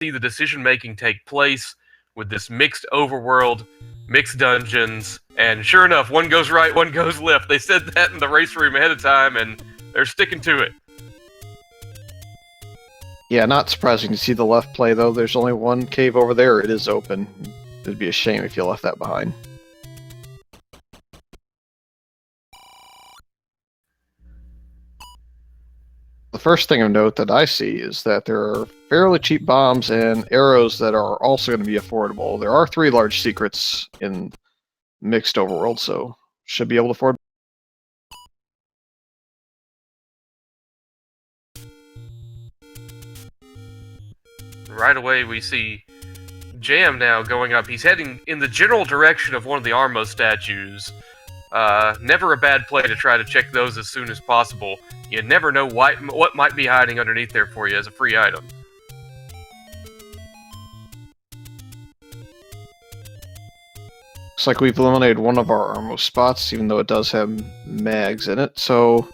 see the decision-making take place with this mixed overworld, mixed dungeons, and sure enough, one goes right, one goes left. They said that in the race room ahead of time, and they're sticking to it. Yeah, not surprising to see the left play, though. There's only one cave over there. It is open. It'd be a shame if you left that behind. The first thing of note that I see is that there are fairly cheap bombs and arrows that are also going to be affordable. There are 3 large secrets in mixed overworld, so should be able to afford. Right away, we see Jam now going up. He's heading in the general direction of one of the Armo statues. Never a bad play to try to check those as soon as possible. You never know what might be hiding underneath there for you as a free item. Looks like we've eliminated one of our Armo spots, even though it does have mags in it. So,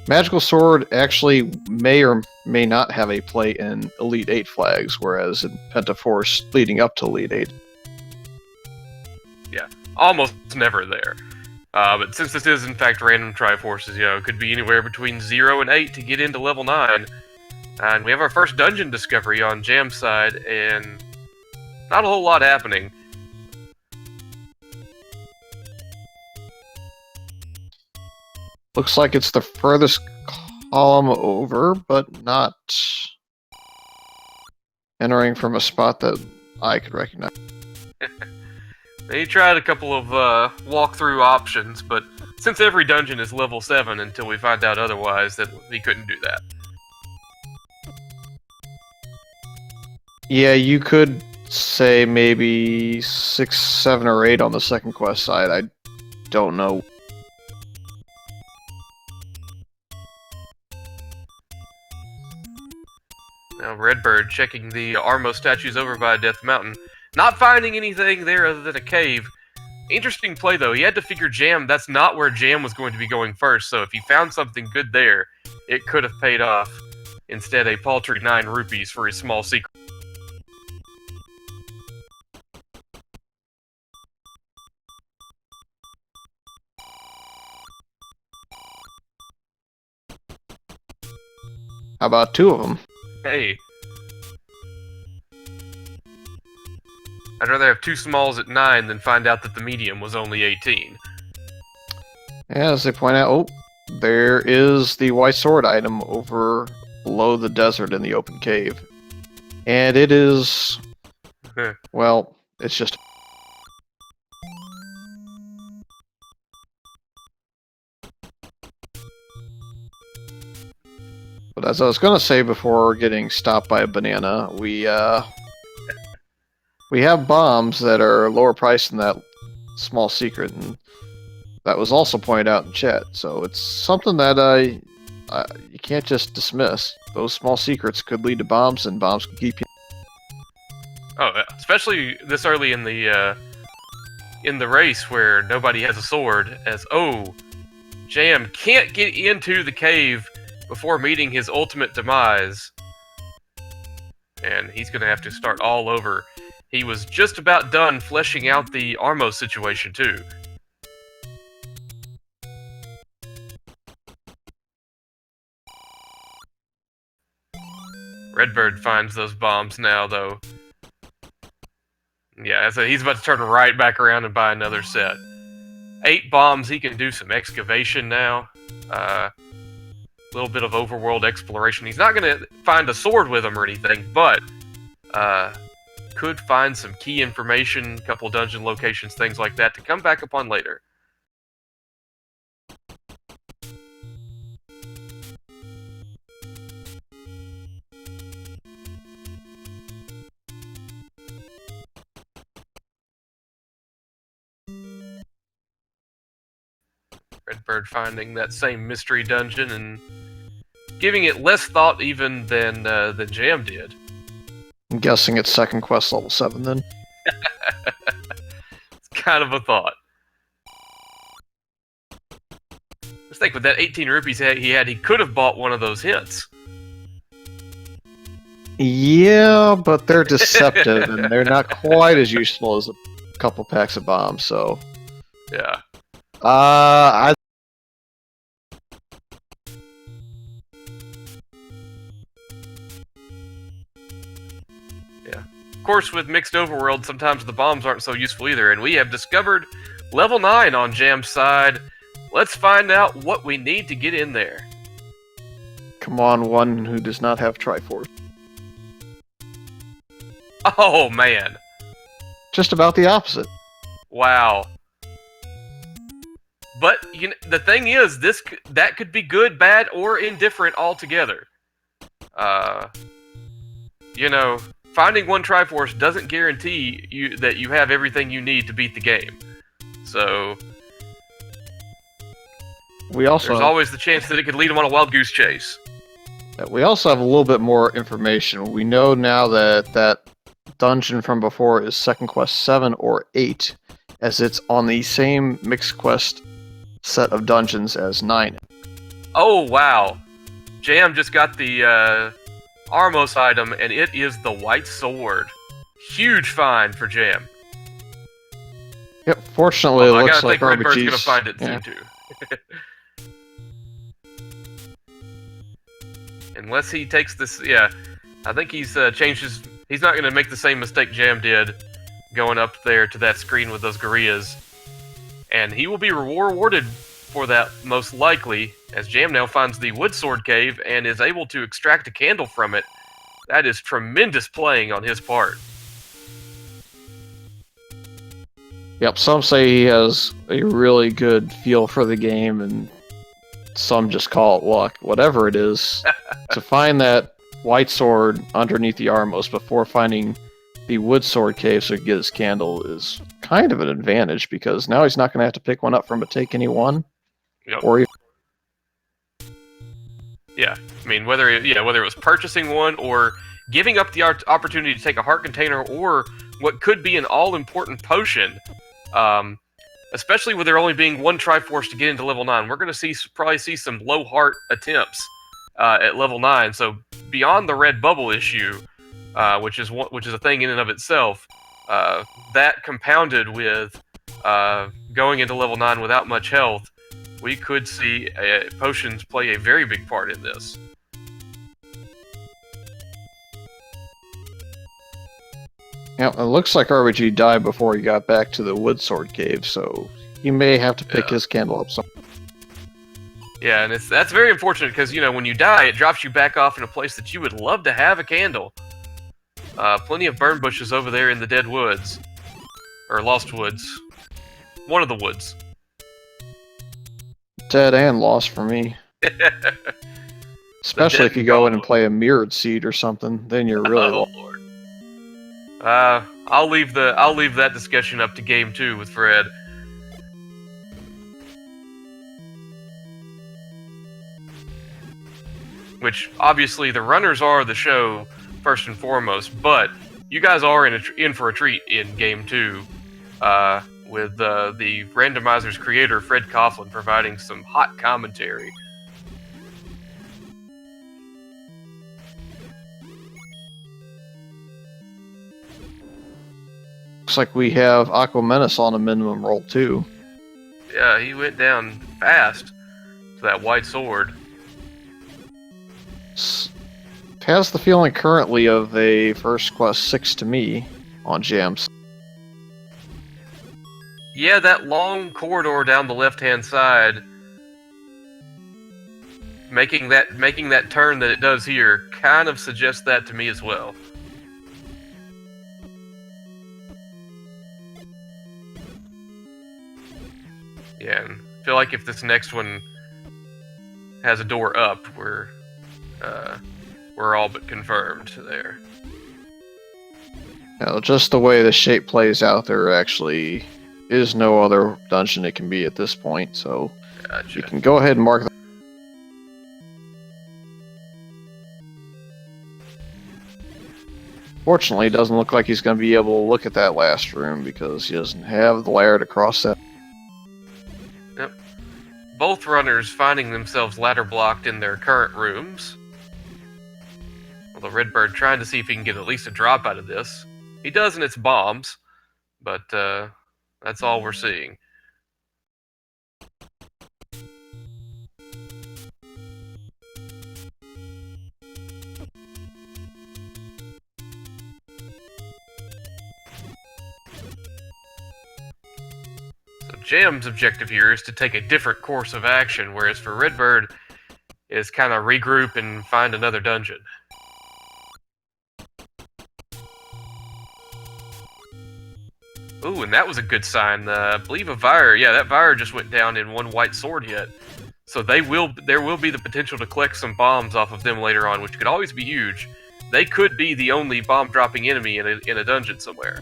Magical Sword actually may or may not have a play in Elite 8 flags, whereas in Pentaforce leading up to Elite 8. Yeah, almost never there. But since this is in fact random Triforces, it could be anywhere between 0 and 8 to get into level 9. And we have our first dungeon discovery on Jam's side, and not a whole lot happening. Looks like it's the furthest column over, but not entering from a spot that I could recognize. They tried a couple of walkthrough options, but since every dungeon is level 7 until we find out otherwise, that we couldn't do that. Yeah, you could say maybe 6, 7, or 8 on the second quest side. I don't know. Now Redbird checking the Armo statues over by Death Mountain. Not finding anything there other than a cave. Interesting play, though. He had to figure Jam, that's not where Jam was going to be going first, so if he found something good there, it could have paid off. Instead, a paltry 9 rupees for his small secret. How about 2 of them? Hey. I'd rather have 2 smalls at 9 than find out that the medium was only 18. As they point out, oh, there is the white sword item over below the desert in the open cave. And it is... well, it's just... But as I was going to say before getting stopped by a banana, we have bombs that are lower priced than that small secret, and that was also pointed out in chat. So it's something that you can't just dismiss. Those small secrets could lead to bombs, and bombs could keep you. Oh, especially this early in the race where nobody has a sword. As Jam can't get into the cave before meeting his ultimate demise, and he's going to have to start all over. He was just about done fleshing out the Armo situation, too. Redbird finds those bombs now, though. Yeah, so he's about to turn right back around and buy another set. 8 bombs, he can do some excavation now. Little bit of overworld exploration. He's not going to find a sword with him or anything, but could find some key information, a couple dungeon locations, things like that, to come back upon later. Redbird finding that same mystery dungeon and giving it less thought even than Jam did. I'm guessing it's second quest level 7 then. It's kind of a thought. Let's think, with that 18 rupees he had, he could have bought one of those hints. Yeah, but they're deceptive, and they're not quite as useful as a couple packs of bombs, so... Yeah. I Of course, with mixed overworld, sometimes the bombs aren't so useful either, and we have discovered level 9 on Jam's side. Let's find out what we need to get in there. Come on, one who does not have Triforce. Oh, man. Just about the opposite. Wow. But the thing is, that could be good, bad, or indifferent altogether. Finding one Triforce doesn't guarantee that you have everything you need to beat the game. So there's always the chance that it could lead them on a wild goose chase. We also have a little bit more information. We know now that that dungeon from before is Second Quest 7 or 8, as it's on the same mixed quest set of dungeons as 9. Oh, wow. Jam just got the Armos item, and it is the White Sword. Huge find for Jam. Yep, fortunately it looks like Redbird's RBG's... gonna find it soon, too. Unless he takes this... Yeah, I think he's changed his... He's not gonna make the same mistake Jam did, going up there to that screen with those gorillas. And he will be rewarded for that, most likely, as Jam now finds the Wood Sword Cave and is able to extract a candle from it. That is tremendous playing on his part. Yep, some say he has a really good feel for the game, and some just call it luck. Whatever it is, to find that White Sword underneath the Armos before finding the Wood Sword Cave so he can get his candle is kind of an advantage, because now he's not going to have to pick one up from a Take Any One. Yep. Or yeah, I mean, whether it was purchasing one or giving up the opportunity to take a heart container or what could be an all-important potion, especially with there only being one Triforce to get into level 9, we're going to probably see some low heart attempts at level 9. So beyond the red bubble issue, which is a thing in and of itself, that compounded with going into level 9 without much health, we could see potions play a very big part in this. yeah, it looks like RBG died before he got back to the Wood Sword Cave, so he may have to pick his candle up somewhere. Yeah, and that's very unfortunate because, when you die, it drops you back off in a place that you would love to have a candle. Plenty of burn bushes over there in the Dead Woods. Or Lost Woods. One of the woods. Dead and lost for me. Especially if you go in and play a Mirrored Seed or something, then you're really lost. Lord. I'll leave that discussion up to Game 2 with Fred. Which, obviously, the runners are the show, first and foremost, but you guys are in for a treat in Game 2, with the Randomizer's creator, Fred Coughlin, providing some hot commentary. Looks like we have Aquamenus on a minimum roll, too. Yeah, he went down fast to that White Sword. Has the feeling currently of a First Quest 6 to me on Jams. Yeah, that long corridor down the left-hand side, making that turn that it does here, kind of suggests that to me as well. Yeah, and I feel like if this next one has a door up, we're all but confirmed there. Just the way the shape plays out, there actually is no other dungeon it can be at this point, so Gotcha. you can go ahead and mark that. Fortunately, it doesn't look like he's going to be able to look at that last room because he doesn't have the ladder to cross that. Yep. Both runners finding themselves ladder blocked in their current rooms. Although Redbird trying to see if he can get at least a drop out of this. He does, and it's bombs, but that's all we're seeing. So Jam's objective here is to take a different course of action, whereas for Redbird is kind of regroup and find another dungeon. Ooh, and that was a good sign. I believe a Vire. Yeah, that Vire just went down in one white sword hit. So there will be the potential to collect some bombs off of them later on, which could always be huge. They could be the only bomb-dropping enemy in a dungeon somewhere.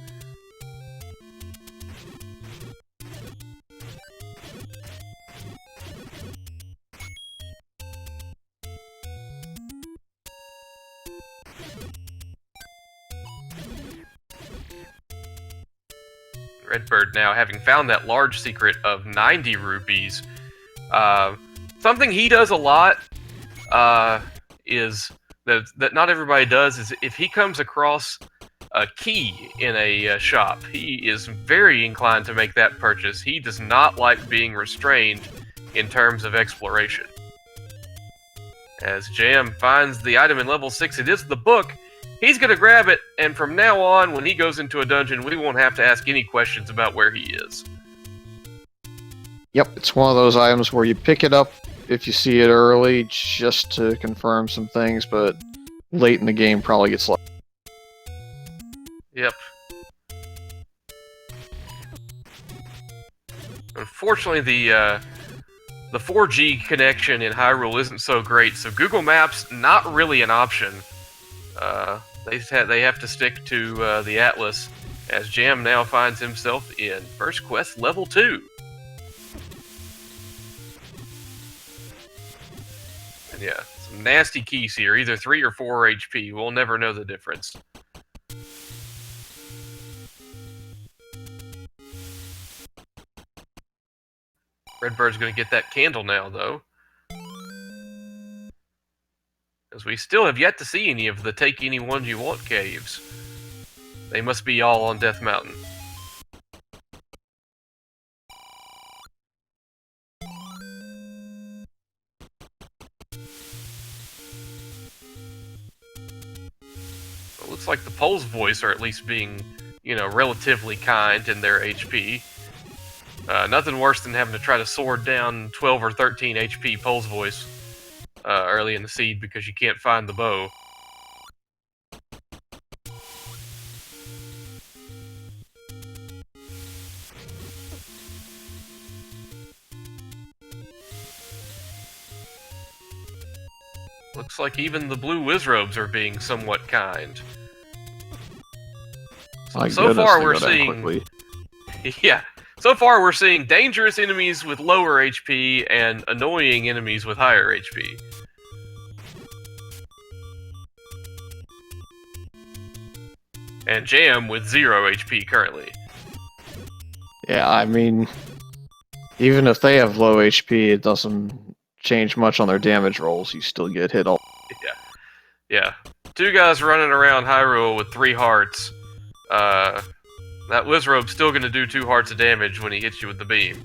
Redbird now, having found that large secret of 90 rupees. Something he does a lot is that not everybody does is if he comes across a key in a shop, he is very inclined to make that purchase. He does not like being restrained in terms of exploration. As Jam finds the item in level 6, it is the book. He's going to grab it, and from now on, when he goes into a dungeon, we won't have to ask any questions about where he is. Yep, it's one of those items where you pick it up if you see it early, just to confirm some things, but late in the game probably gets lost. Yep. Unfortunately, the 4G connection in Hyrule isn't so great, so Google Maps not really an option. They have to stick to the Atlas, as Jam now finds himself in First Quest Level 2. And yeah, some nasty keys here, either 3 or 4 HP. We'll never know the difference. Redbird's going to get that candle now, though. As we still have yet to see any of the Take Any One You Want caves. They must be all on Death Mountain. It looks like the Pole's Voice are at least being, relatively kind in their HP. Nothing worse than having to try to sword down 12 or 13 HP Pole's Voice early in the seed because you can't find the bow. Looks like even the blue Wizrobes are being somewhat kind. So far we're seeing... Yeah. So far we're seeing dangerous enemies with lower HP and annoying enemies with higher HP. And Jam with 0 HP currently. Yeah, I mean, even if they have low HP, it doesn't change much on their damage rolls. You still get hit all. Yeah. 2 guys running around Hyrule with 3 hearts. That Wizrobe's still going to do 2 hearts of damage when he hits you with the beam.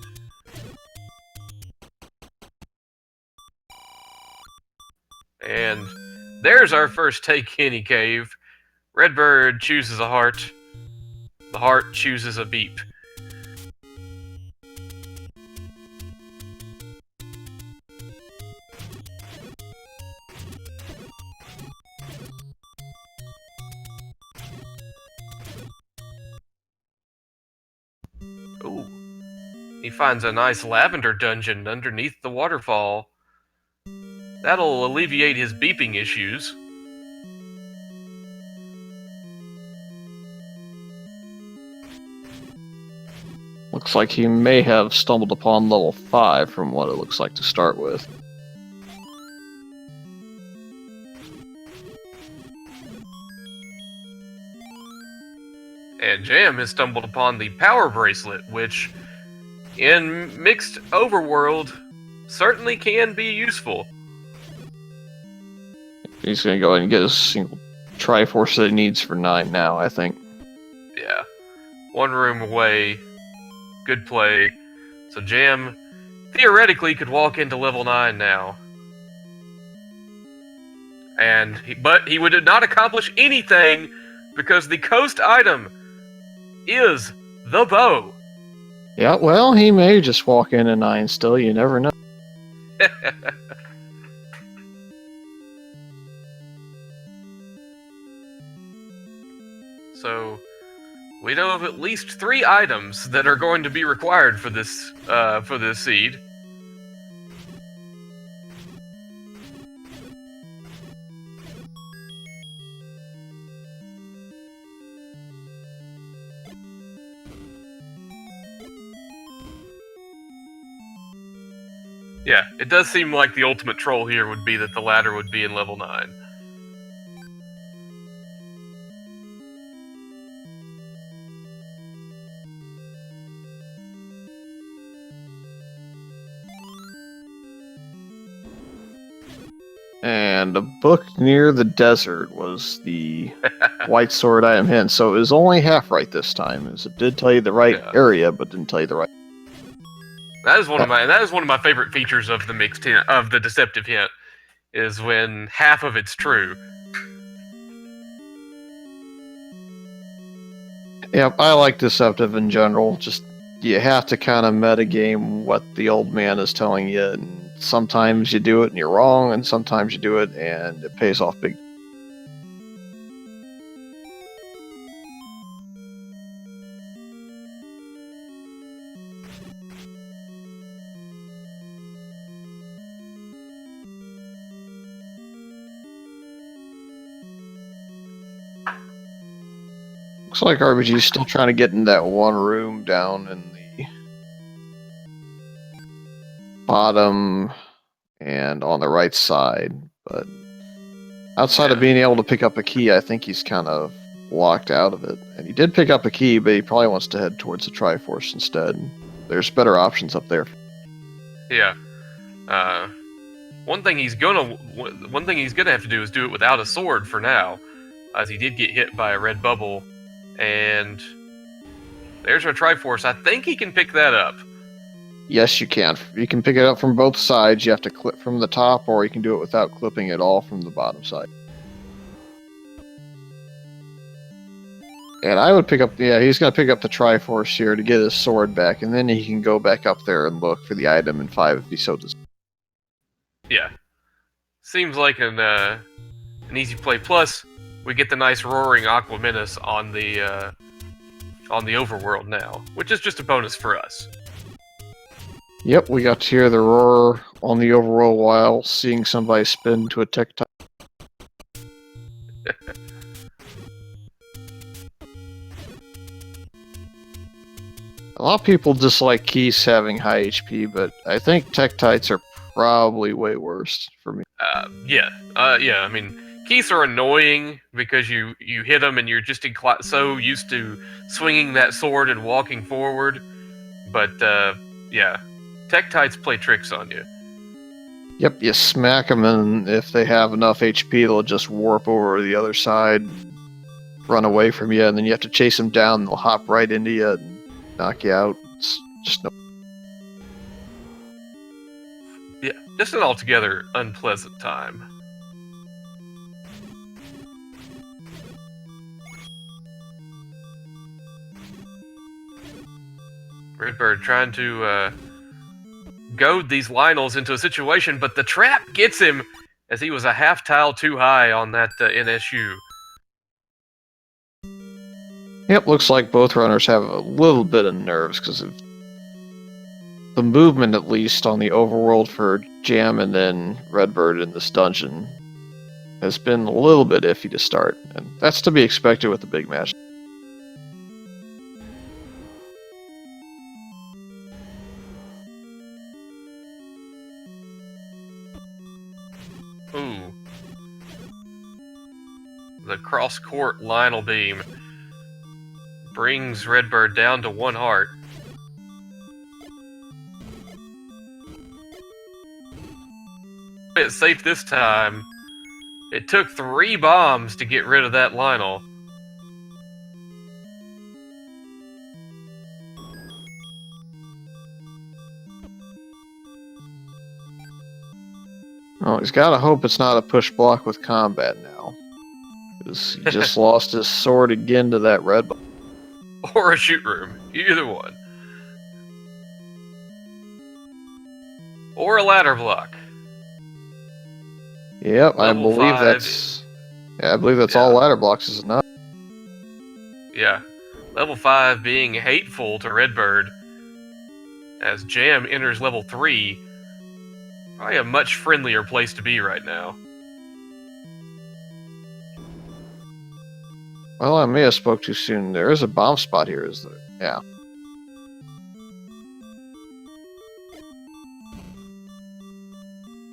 And there's our first Take Any cave. Redbird chooses a heart. The heart chooses a beep. Ooh. He finds a nice lavender dungeon underneath the waterfall. That'll alleviate his beeping issues. Looks like he may have stumbled upon level 5 from what it looks like to start with. And Jam has stumbled upon the Power Bracelet, which, in mixed overworld, certainly can be useful. He's gonna go ahead and get his single Triforce that it needs for 9 now, I think. Yeah. 1 room away. Good play. So Jam theoretically could walk into level 9 now. But he would not accomplish anything because the coast item is the bow. Yeah, well, he may just walk into 9 still, you never know. So, we know of at least 3 items that are going to be required for this seed. Yeah, it does seem like the ultimate troll here would be that the ladder would be in level 9. And a book near the desert was the white sword item hint, so it was only half right this time. As it did tell you the right area, but didn't tell you the right. That is one of my favorite features of the mixed hint, of the deceptive hint, is when half of it's true. Yep, I like deceptive in general. Just you have to kind of metagame what the old man is telling you, and sometimes you do it and you're wrong, and sometimes you do it and it pays off big. Looks like RBG's still trying to get in that one room down in the bottom and on the right side, but outside of being able to pick up a key, I think he's kind of locked out of it. And he did pick up a key, but he probably wants to head towards the Triforce instead. There's better options up there. Yeah. One thing he's gonna have to do is do it without a sword for now, as he did get hit by a red bubble. And there's our Triforce. I think he can pick that up. Yes, you can. You can pick it up from both sides. You have to clip from the top, or you can do it without clipping at all from the bottom side. And I would pick up, he's going to pick up the Triforce here to get his sword back, and then he can go back up there and look for the item in 5 if he so desires. Yeah. Seems like an easy play. Plus, we get the nice roaring Aqua Menace on the overworld now, which is just a bonus for us. Yep, we got to hear the roar on the overworld while seeing somebody spin to a tech-type. A lot of people dislike Keys having high HP, but I think Tektites are probably way worse for me. Yeah. I mean, Keys are annoying because you hit them and you're just so used to swinging that sword and walking forward. But, yeah. Tektites play tricks on you. Yep, you smack them, and if they have enough HP, they'll just warp over to the other side, run away from you, and then you have to chase them down, and they'll hop right into you and knock you out. It's just no. Yeah, just an altogether unpleasant time. Redbird trying to goad these Lionels into a situation, but the trap gets him as he was a half tile too high on that NSU. Yep, looks like both runners have a little bit of nerves because of the movement, at least on the overworld for Jam and then Redbird in this dungeon has been a little bit iffy to start, and that's to be expected with the big match. Ooh. The cross-court Lionel beam brings Redbird down to 1 heart. It's safe this time. It took 3 bombs to get rid of that Lionel. Oh, he's got to hope it's not a push block with combat now. Because he just lost his sword again to that red ball. Or a shoot room. Either one. Or a ladder block. Yep, I Level believe 5. that's... Yeah, I believe that's Yeah. all ladder blocks is enough. Yeah. Level 5 being hateful to Redbird. As Jam enters level 3. Probably a much friendlier place to be right now. Well, I may have spoke too soon. There is a bomb spot here, is there? Yeah.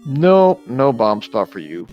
No, no bomb spot for you.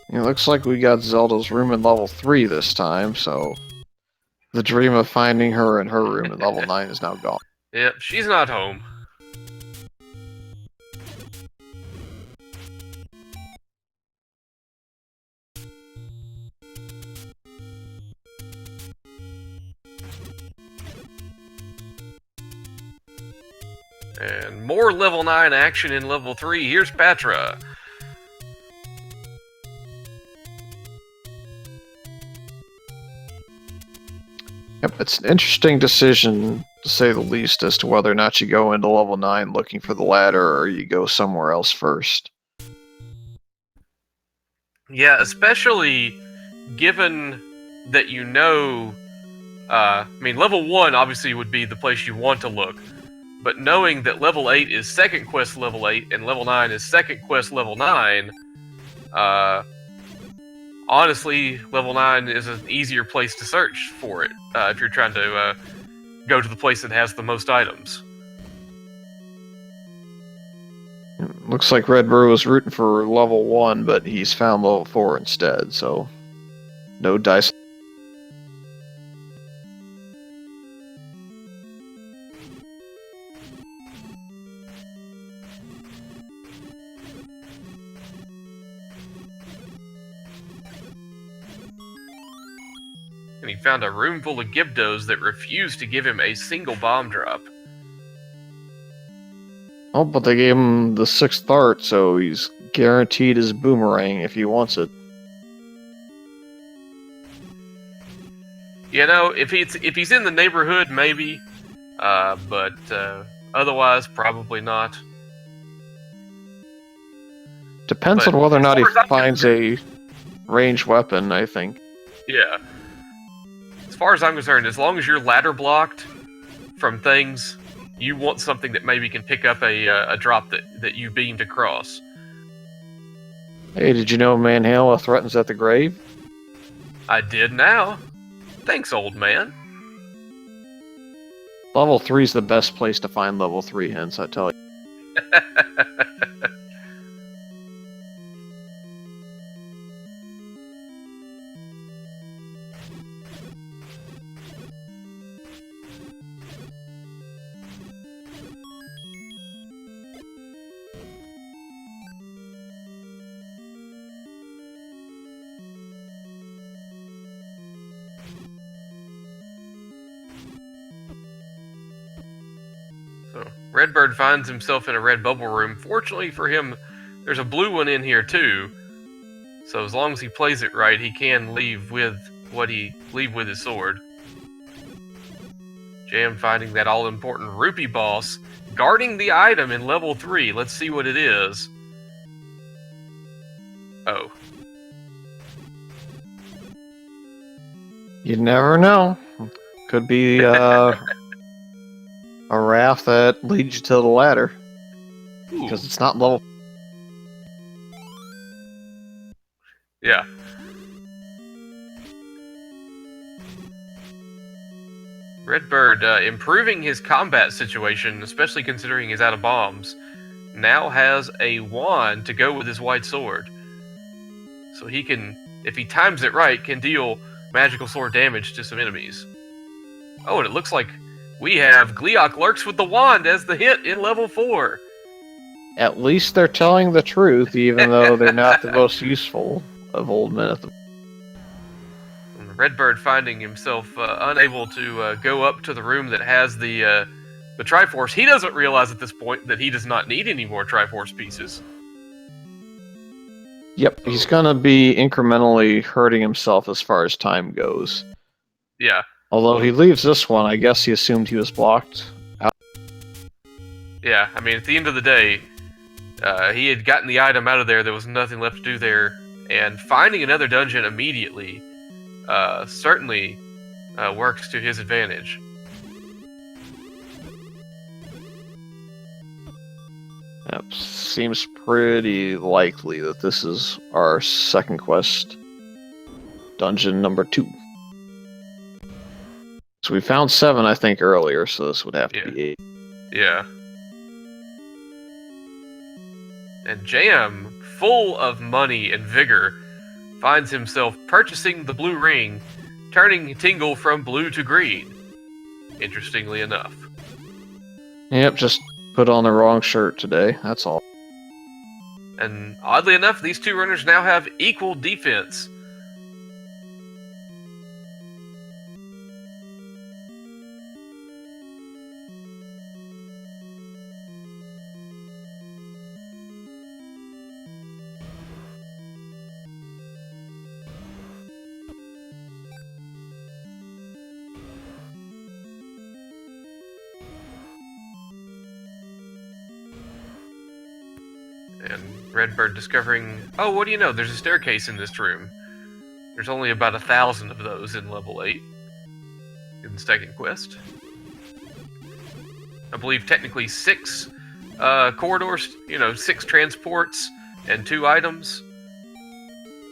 It looks like we got Zelda's room in level 3 this time, so the dream of finding her in her room in level 9 is now gone. Yep, she's not home. And more level 9 action in level 3. Here's Patra. Yep, it's an interesting decision, to say the least, as to whether or not you go into level 9 looking for the ladder, or you go somewhere else first. Yeah, especially given that you know... I mean, level 1 obviously would be the place you want to look. But knowing that level 8 is second quest level 8, and level 9 is second quest level 9... honestly, level 9 is an easier place to search for it, if you're trying to go to the place that has the most items. Looks like Redbird was rooting for level 1, but he's found level 4 instead, so no dice. And he found a room full of Gibdos that refused to give him a single bomb drop. Oh, but they gave him the 6th art, so he's guaranteed his boomerang if he wants it. You know, if he's in the neighborhood, maybe, but otherwise, probably not. Depends But on whether or not he as far as I'm finds a ranged weapon, I think. Yeah. As far as I'm concerned, as long as you're ladder blocked from things, you want something that maybe can pick up a drop that you beamed across. Hey, did you know Manhala threatens at the grave? I did now. Thanks, old man. Level 3 is the best place to find level 3 hints, I tell you. So, Redbird finds himself in a red bubble room. Fortunately for him, there's a blue one in here too. So as long as he plays it right, he can leave with his sword. Jam finding that all-important rupee boss, guarding the item in level 3. Let's see what it is. Oh. You never know. Could be a raft that leads you to the ladder. Ooh. Because it's not level. Yeah. Redbird, improving his combat situation, especially considering he's out of bombs, now has a wand to go with his white sword. So he can, if he times it right, can deal magical sword damage to some enemies. Oh, and it looks like we have Gleeok lurks with the wand as the hit in level 4. At least they're telling the truth, even though they're not the most useful of old men at the Redbird finding himself unable to go up to the room that has the Triforce. He doesn't realize at this point that he does not need any more Triforce pieces. Yep, he's gonna be incrementally hurting himself as far as time goes. Yeah. Although he leaves this one, I guess he assumed he was blocked out. Yeah, I mean, at the end of the day, he had gotten the item out of there. There was nothing left to do there. And finding another dungeon immediately certainly works to his advantage. Yep, seems pretty likely that this is our second quest. Dungeon number 2. So we found 7, I think, earlier, so this would have to be 8. Yeah. And Jam, full of money and vigor, finds himself purchasing the blue ring, turning Tingle from blue to green. Interestingly enough. Yep, just put on the wrong shirt today, that's all. And oddly enough, these two runners now have equal defense. And Redbird discovering, oh, what do you know? There's a staircase in this room. There's only about 1,000 of those in level 8. In the second quest. I believe technically 6 corridors, 6 transports and 2 items.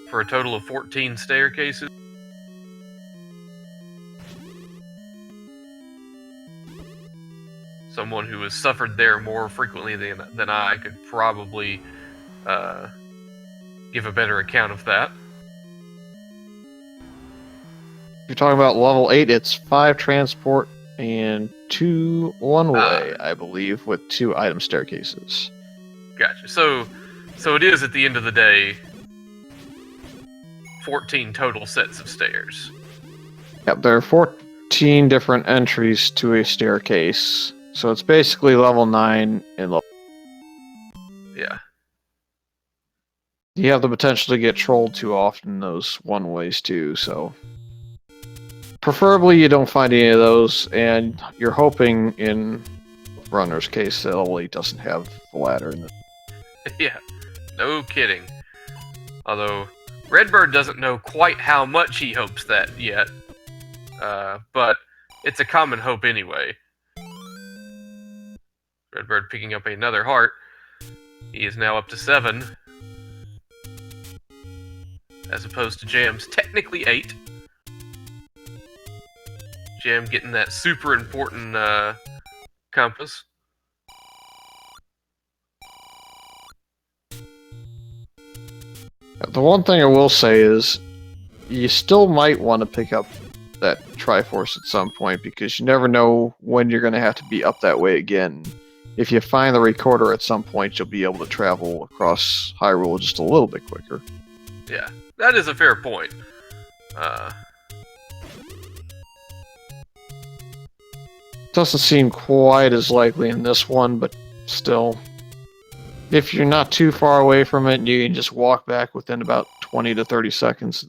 For a total of 14 staircases. Someone who has suffered there more frequently than I could probably give a better account of that. If you're talking about level 8, it's 5 transport and 2 one-way, I believe, with 2 item staircases. Gotcha. So it is, at the end of the day, 14 total sets of stairs. Yep, there are 14 different entries to a staircase. So it's basically level 9 and level... Yeah. You have the potential to get trolled too often in those one-ways too, so... Preferably you don't find any of those, and you're hoping, in Runner's case, that level 8 doesn't have the ladder in it. Yeah, no kidding. Although, Redbird doesn't know quite how much he hopes that yet. But it's a common hope anyway. Redbird picking up another heart. He is now up to 7. As opposed to Jam's technically 8. Jam getting that super important compass. The one thing I will say is, you still might want to pick up that Triforce at some point, because you never know when you're going to have to be up that way again. If you find the recorder at some point, you'll be able to travel across Hyrule just a little bit quicker. Yeah, that is a fair point. Doesn't seem quite as likely in this one, but still. If you're not too far away from it, you can just walk back within about 20 to 30 seconds.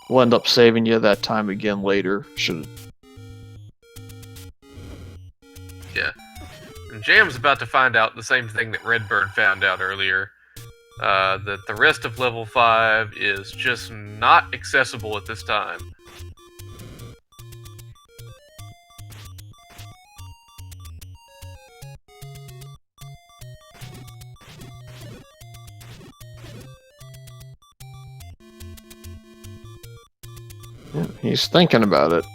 We'll end up saving you that time again later, should... Yeah. And Jam's about to find out the same thing that Redbird found out earlier. That the rest of level 5 is just not accessible at this time. Yeah, he's thinking about it.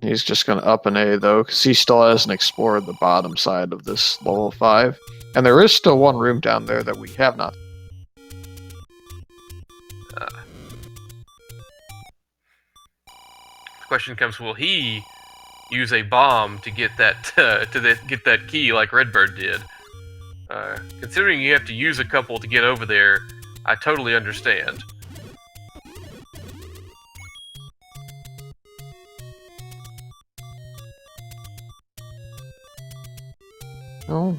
He's just going to up an A, though, because he still hasn't explored the bottom side of this level 5. And there is still one room down there that we have not. The question comes: will he use a bomb to get that get that key like Redbird did? Considering you have to use a couple to get over there, I totally understand. Oh,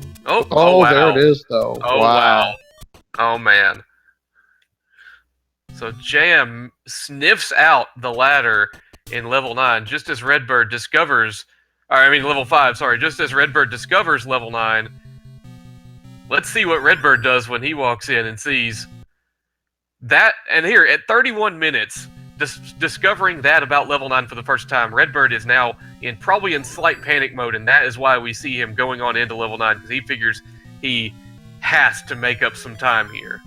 wow. There it is, though. Oh, wow. Oh, man. So Jam sniffs out the ladder in level 9 just as Redbird discovers... level 5, sorry. Just as Redbird discovers level 9. Let's see what Redbird does when he walks in and sees that. And here, at 31 minutes, discovering that about level 9 for the first time, Redbird is now probably in slight panic mode, and that is why we see him going on into level 9, because he figures he has to make up some time here.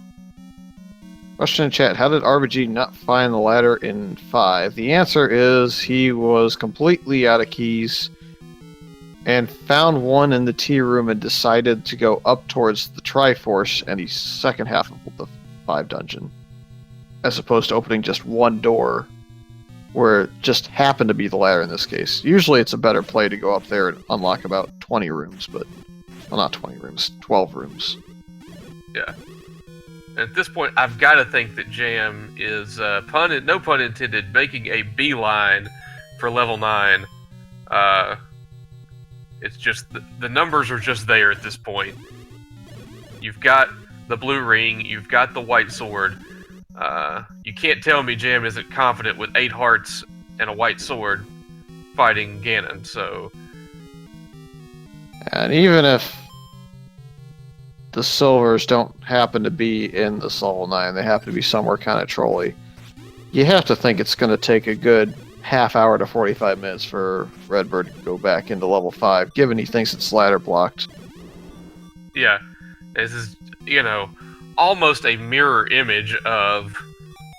Question in chat, how did RBG not find the ladder in 5? The answer is he was completely out of keys and found one in the tea room and decided to go up towards the Triforce and the second half of the 5 dungeon, as opposed to opening just one door where it just happened to be the ladder in this case. Usually it's a better play to go up there and unlock about 20 rooms, but... well, not 20 rooms, 12 rooms. Yeah. At this point, I've got to think that Jam is, no pun intended, making a beeline for level 9. It's just, the numbers are just there at this point. You've got the blue ring, you've got the white sword. You can't tell me Jam isn't confident with 8 hearts and a white sword fighting Ganon, so... And even if the silvers don't happen to be in this level 9, they happen to be somewhere kind of trolly, you have to think it's going to take a good half hour to 45 minutes for Redbird to go back into level 5, given he thinks it's ladder blocked. Yeah, this is, almost a mirror image of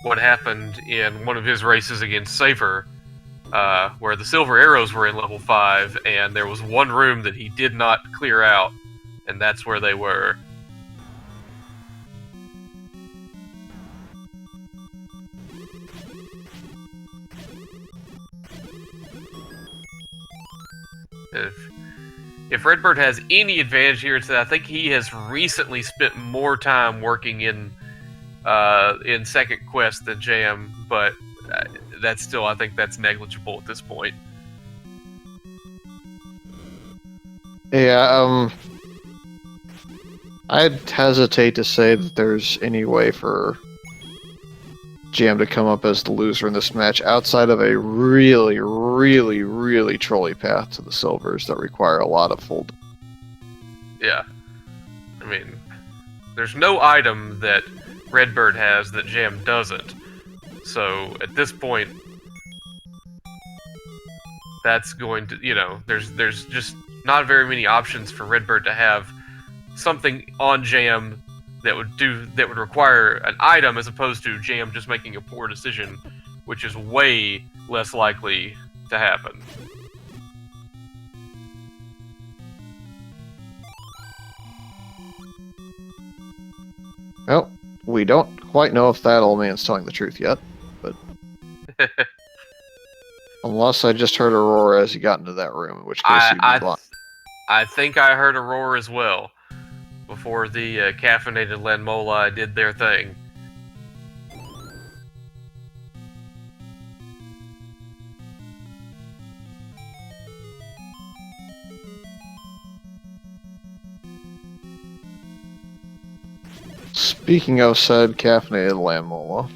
what happened in one of his races against Safer, where the silver arrows were in level 5, and there was one room that he did not clear out, and that's where they were. If Redbird has any advantage here, it's that I think he has recently spent more time working in second quest than Jam, but that's still, I think that's negligible at this point. Yeah, I'd hesitate to say that there's any way for Jam to come up as the loser in this match outside of a really, really, really trolly path to the silvers that require a lot of full... Yeah. I mean, there's no item that Redbird has that Jam doesn't. So, at this point, that's going to, there's just not very many options for Redbird to have something on Jam that would require an item, as opposed to Jam just making a poor decision, which is way less likely to happen. Well, we don't quite know if that old man's telling the truth yet, but... unless I just heard a roar as he got into that room, in which case he'd be blind. I think I heard a roar as well, before the caffeinated Lanmola did their thing. Speaking of said caffeinated Lanmola.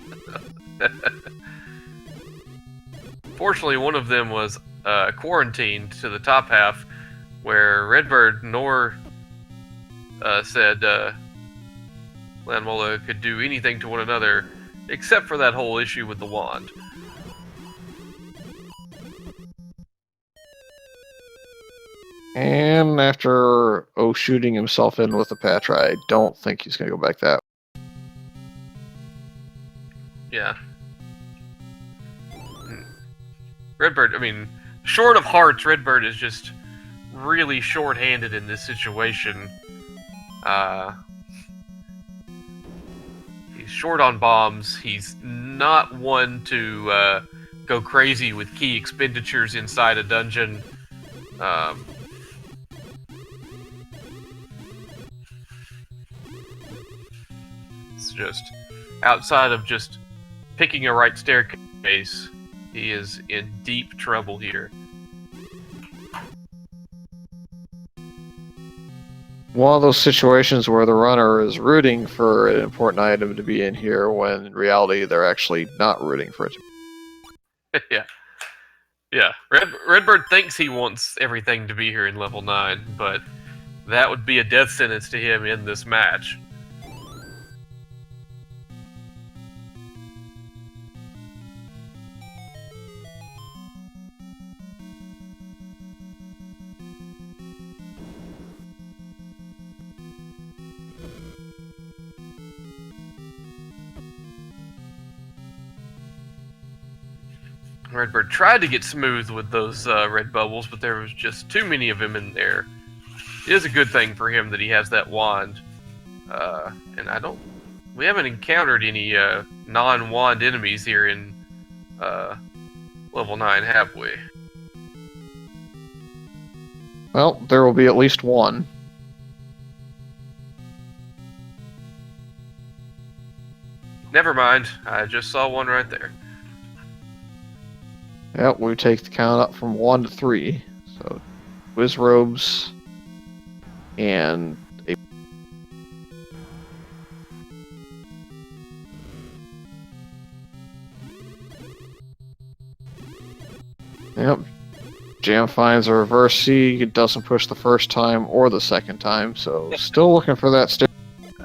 Fortunately, one of them was quarantined to the top half, where Redbird nor said Lanmola could do anything to one another, except for that whole issue with the wand. And after shooting himself in with the Patra, I don't think he's going to go back that way. Yeah. Redbird, I mean, short of hearts, Redbird is just really short-handed in this situation. He's short on bombs. He's not one to go crazy with key expenditures inside a dungeon. It's just outside of just picking a right staircase, he is in deep trouble here. One of those situations where the runner is rooting for an important item to be in here, when in reality they're actually not rooting for it. Yeah. Yeah. Redbird thinks he wants everything to be here in level 9, but that would be a death sentence to him in this match. Redbird tried to get smooth with those red bubbles, but there was just too many of him in there. It is a good thing for him that he has that wand. And we haven't encountered any non-wand enemies here in level 9, have we? Well, there will be at least one. Never mind, I just saw one right there. Yep, we take the count up from 1 to 3. So, Wiz Robes and a... Yep. Jam finds a reverse C. It doesn't push the first time or the second time, so still looking for that stair.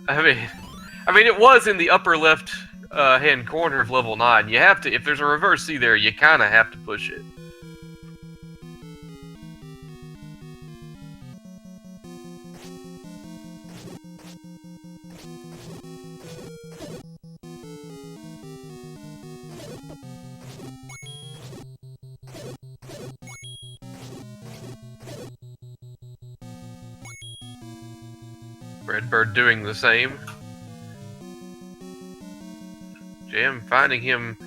I mean, it was in the upper left hand corner of level 9. You have to, if there's a reverse C there, you kind of have to push it. Redbird doing the same. Jam finding him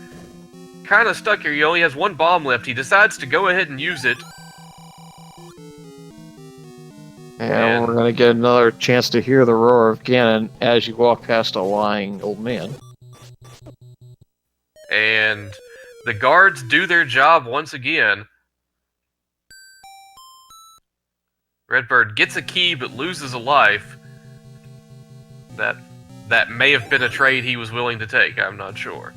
kind of stuck here. He only has one bomb left. He decides to go ahead and use it. And we're going to get another chance to hear the roar of Ganon as you walk past a lying old man. And the guards do their job once again. Redbird gets a key but loses a life. That may have been a trade he was willing to take, I'm not sure.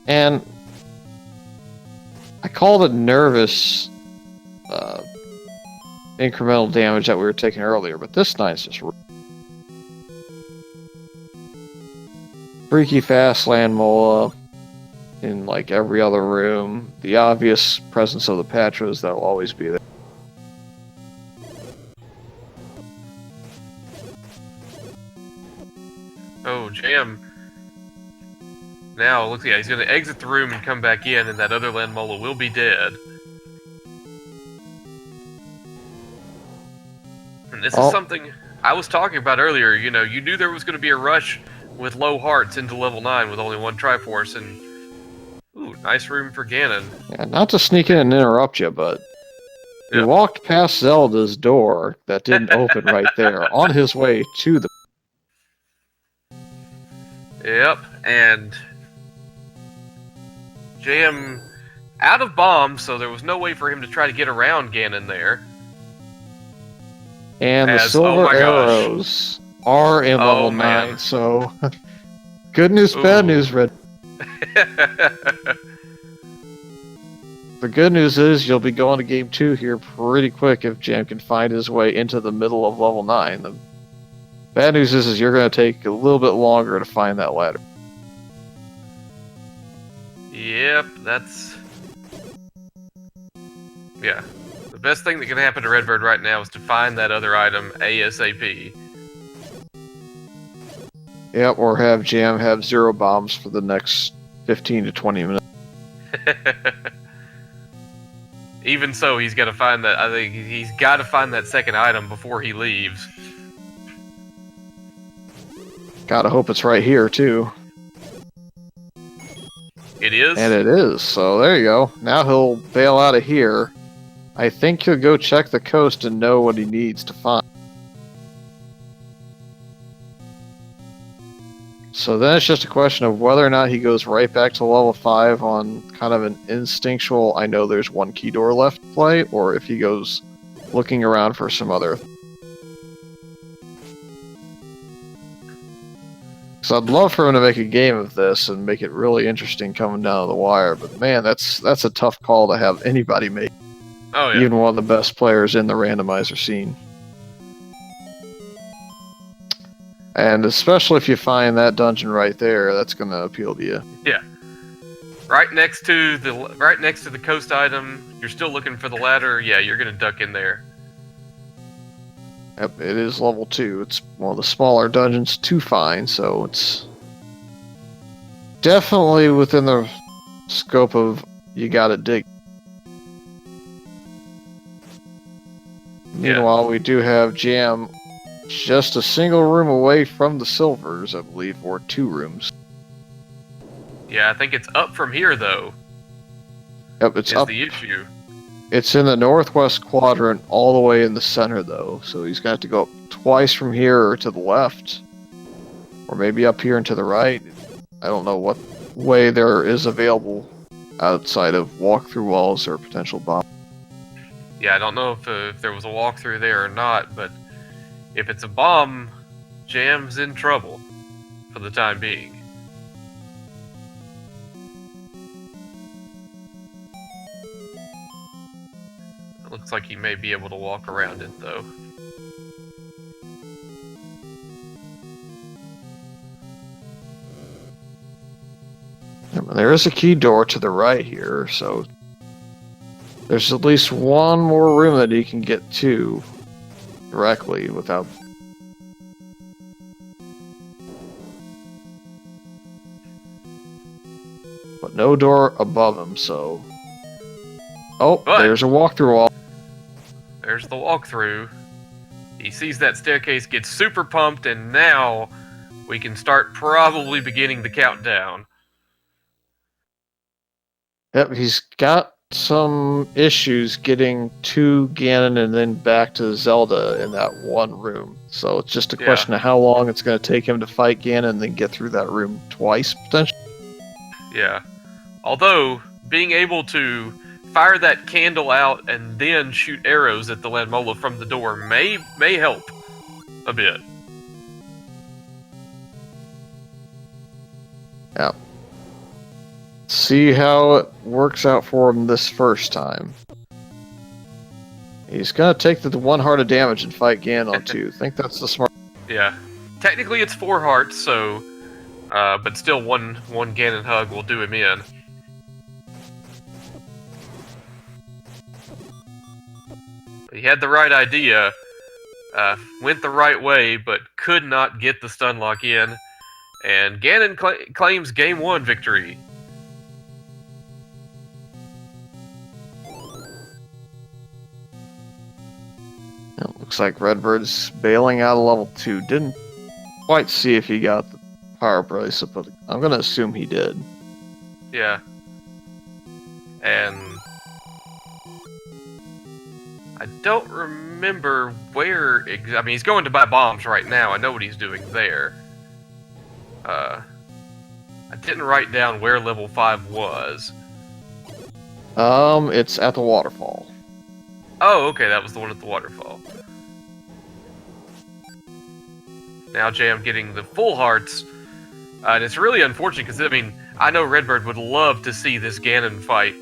And I called it nervous incremental damage that we were taking earlier, but this night's just freaky fast land mola in like every other room. The obvious presence of the Patras that will always be there. Oh, Jam. Now, look, yeah, he's going to exit the room and come back in, and that other land mola will be dead. And this is something I was talking about earlier. You know, you knew there was going to be a rush with low hearts into level 9 with only one Triforce, and ooh, nice room for Ganon. Yeah, not to sneak in and interrupt you, but he walked past Zelda's door that didn't open right there on his way to the... Yep, and Jam out of bombs, so there was no way for him to try to get around Ganon there. And the silver arrows are in level 9, so good news, bad news, Red. The good news is you'll be going to game 2 here pretty quick if Jam can find his way into the middle of level 9. The bad news is you're going to take a little bit longer to find that ladder. Yep, that's... Yeah. The best thing that can happen to Redbird right now is to find that other item ASAP. Yep, or have Jam have 0 bombs for the next 15 to 20 minutes. Even so, he's got to find that. I think he's got to find that second item before he leaves. Gotta hope it's right here, too. It is? And it is, so there you go. Now he'll bail out of here. I think he'll go check the coast and know what he needs to find. So then it's just a question of whether or not he goes right back to level 5 on kind of an instinctual, I know there's one key door left play, or if he goes looking around for some other. So I'd love for him to make a game of this and make it really interesting coming down to the wire, but man, that's a tough call to have anybody make. Oh, yeah. Even one of the best players in the randomizer scene. And especially if you find that dungeon right there, that's going to appeal to you. Yeah. Right next to the coast item, you're still looking for the ladder. Yeah, you're going to duck in there. Yep, it is level 2. It's one of the smaller dungeons to find, so it's definitely within the scope of you gotta dig. Yeah. Meanwhile, we do have Jam just a single room away from the silvers, I believe, or 2 rooms. Yeah, I think it's up from here, though. Yep, it's up. The issue. It's in the northwest quadrant, all the way in the center, though. So he's got to go up twice from here to the left, or maybe up here and to the right. I don't know what way there is available outside of walkthrough walls or potential bomb. Yeah, I don't know if there was a walkthrough there or not, but if it's a bomb, Jam's in trouble for the time being. It looks like he may be able to walk around it, though. There is a key door to the right here, so there's at least one more room that he can get to directly without. But no door above him, so. Oh, But there's a walkthrough wall. there's the walkthrough. He sees that staircase, gets super pumped, and now we can start probably beginning the countdown. Yep, he's got some issues getting to Ganon and then back to Zelda in that one room. So it's just a question of how long it's going to take him to fight Ganon and then get through that room twice, potentially. Yeah. Although, being able to fire that candle out and then shoot arrows at the Landmola from the door may help a bit. Yeah. See how it works out for him this first time. He's gonna take the 1 heart of damage and fight Ganon too. I think that's the smart. Yeah. Technically it's 4 hearts, so but still one Ganon hug will do him in. He had the right idea, went the right way, but could not get the stun lock in, and Ganon claims Game 1 victory. It looks like Redbird's bailing out of level 2. Didn't quite see if he got the power bracelet, but I'm gonna assume he did. Yeah. And I don't remember where. I mean, he's going to buy bombs right now. I know what he's doing there. I didn't write down where level 5 was. It's at the waterfall. Oh, okay, that was the one at the waterfall. Now Jam getting the full hearts. And it's really unfortunate because, I mean, I know Redbird would love to see this Ganon fight.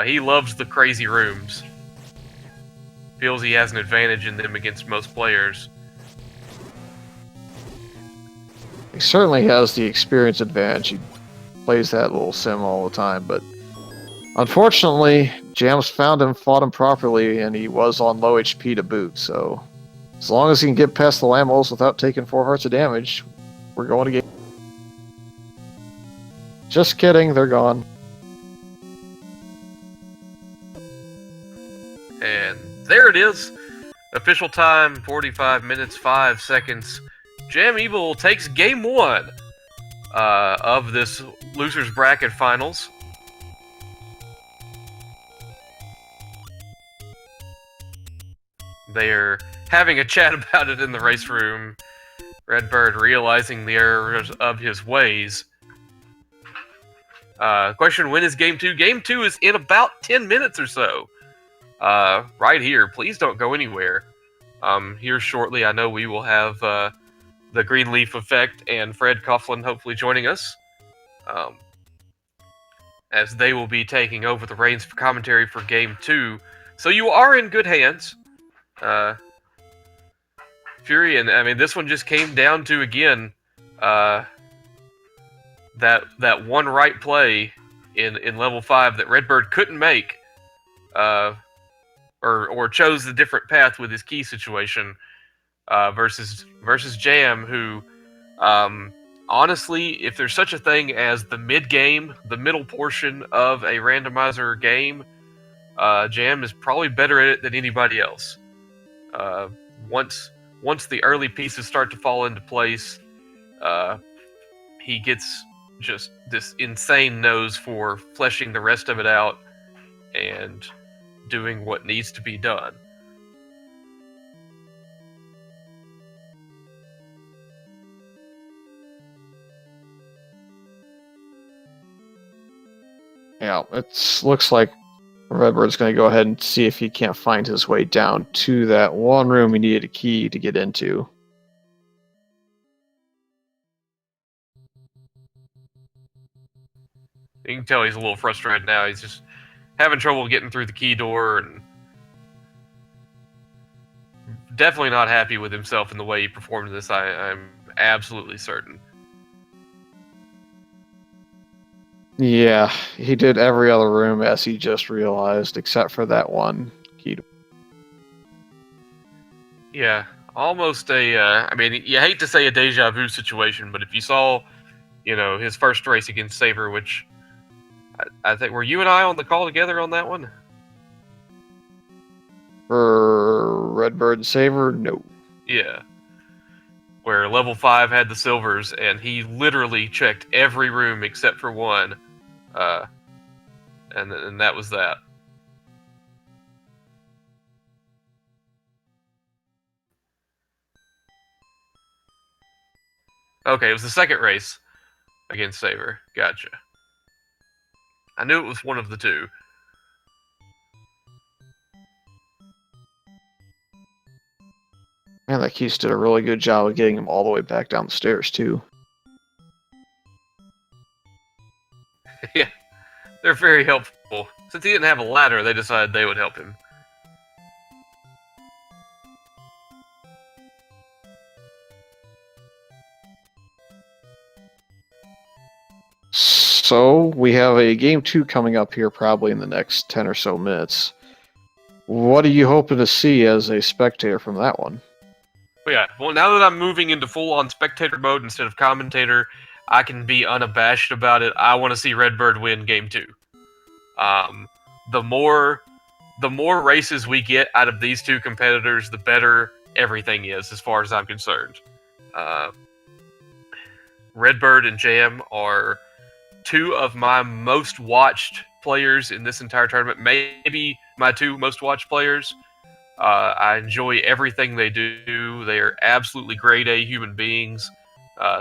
He loves the crazy rooms. Feels he has an advantage in them against most players. He certainly has the experience advantage. He plays that little sim all the time, but unfortunately, Jam's found him, fought him properly, and he was on low HP to boot, so as long as he can get past the Lamos without taking 4 hearts of damage, we're going to get. Just kidding, they're gone. there it is. Official time, 45 minutes, 5 seconds. JamEvil takes game 1 of this Losers Bracket Finals. They're having a chat about it in the race room. Redbird realizing the errors of his ways. Question, when is game 2? Game 2 is in about 10 minutes or so. Right here. Please don't go anywhere. Here shortly, I know we will have the Greenleaf Effect and Fred Coughlin hopefully joining us. As they will be taking over the reins for commentary for game 2. So you are in good hands. Fury, and I mean, this one just came down to, again, that one right play in level 5 that Redbird couldn't make, or chose a different path with his key situation, versus Jam, who, honestly, if there's such a thing as the mid-game, the middle portion of a randomizer game, Jam is probably better at it than anybody else. Once the early pieces start to fall into place, he gets just this insane nose for fleshing the rest of it out and doing what needs to be done. Yeah, it looks like Redbird's going to go ahead and see if he can't find his way down to that one room he needed a key to get into. You can tell he's a little frustrated now. He's just having trouble getting through the key door, and definitely not happy with himself in the way he performed this. I'm absolutely certain. Yeah, he did every other room as he just realized, except for that one key door. Yeah, almost a, I mean, you hate to say a deja vu situation, but if you saw, his first race against Saber, which I think, were you and I on the call together on that one? For Redbird and Saber, no. Yeah. Where level 5 had the silvers, and he literally checked every room except for one. And that was that. Okay, it was the second race against Saber. Gotcha. I knew it was one of the two. Man, that Keys did a really good job of getting him all the way back down the stairs, too. Yeah, they're very helpful. Since he didn't have a ladder, they decided they would help him. So, we have a game 2 coming up here probably in the next 10 or so minutes. What are you hoping to see as a spectator from that one? Well, now that I'm moving into full-on spectator mode instead of commentator, I can be unabashed about it. I want to see Redbird win game 2. The more races we get out of these two competitors, the better everything is, as far as I'm concerned. Redbird and Jam are two of my most watched players in this entire tournament. Maybe my two most watched players. I enjoy everything they do. They are absolutely grade A human beings.